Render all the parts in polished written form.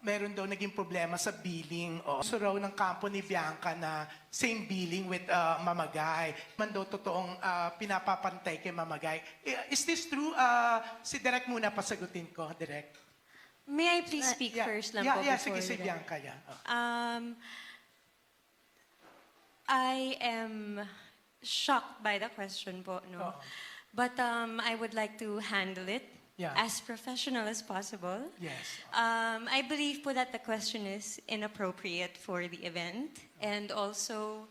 meron daw naging problema sa billing. So raw ng kampo ni Bianca na same billing with Mamagay. Man daw totoong pinapapantay kay Mamagay. Is this true? Si Direk muna pasagutin ko, Direk. May I please speak first lang po sige, before si that? Bianca yan. I am shocked by the question po, no? But I would like to handle it as professional as possible. Yes. I believe po that the question is inappropriate for the event. And also,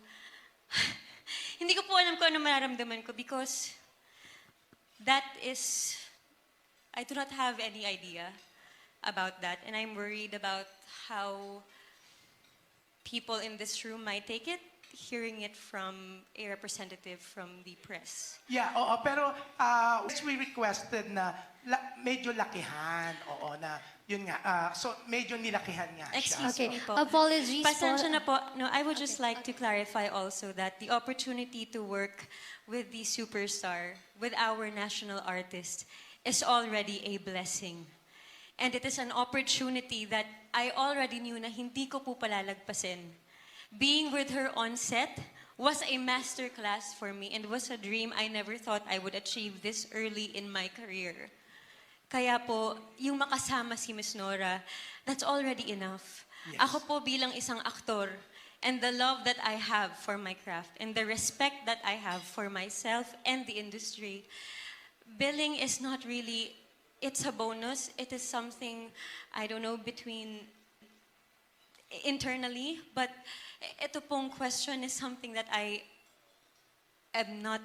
hindi ko po alam kung ano mararamdaman ko because that is, I do not have any idea about that. And I'm worried about how people in this room might take it, hearing it from a representative from the press. Yeah, pero we requested na medyo lakihan, na yun nga, so medyo nilakihan nga siya. Excuse me po. Apologies Pasensya na po. No, I would just like to clarify also that the opportunity to work with the superstar, with our national artist, is already a blessing. And it is an opportunity that I already knew na hindi ko po palalagpasin. Being with her on set was a masterclass for me and was a dream I never thought I would achieve this early in my career. Kaya po, yung makasama si Miss Nora, that's already enough. Yes. Ako po bilang isang aktor, and the love that I have for my craft, and the respect that I have for myself and the industry, billing is not really, it's a bonus. It is something, I don't know, between internally, but ito pong question is something that I am not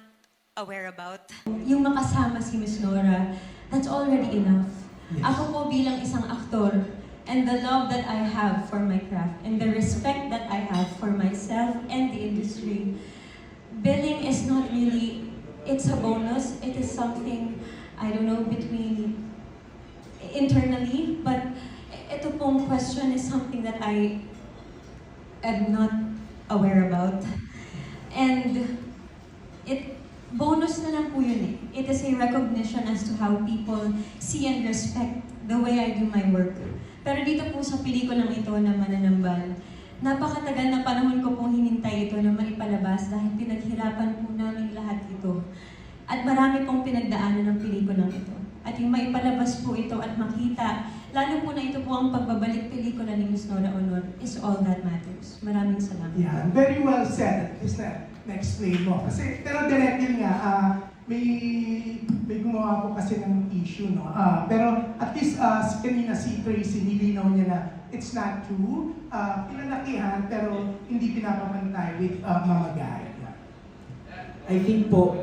aware about. Yung makasama si Miss Nora, that's already enough. Yes. Ako po bilang isang aktor, and the love that I have for my craft, and the respect that I have for myself and the industry, billing is not really, it's a bonus. It is something, I don't know, between internally, but ito pong question is something that I am not aware about. And bonus na lang po yun eh. It is a recognition as to how people see and respect the way I do my work. Pero dito po sa pelikulang ito na Mananambal, napakatagal na panahon ko pong hinintay ito na maipalabas dahil pinaghirapan po namin lahat ito. At marami pong pinagdaanan ng pelikulang ito. At yung maipalabas po ito at makita, lalo po na ito po ang pagbabalik pelikula ni Miss Nora Aunor is all that matters. Maraming salamat. Yeah, very well said. Is na-explain mo. Kasi, pero direct yun nga, may gumawa po kasi ng issue, no? Pero at least kanina si Tracy, nilinaw niya na it's not true. Pinalakihan, pero hindi pinapamantay with Mamagay. I think po,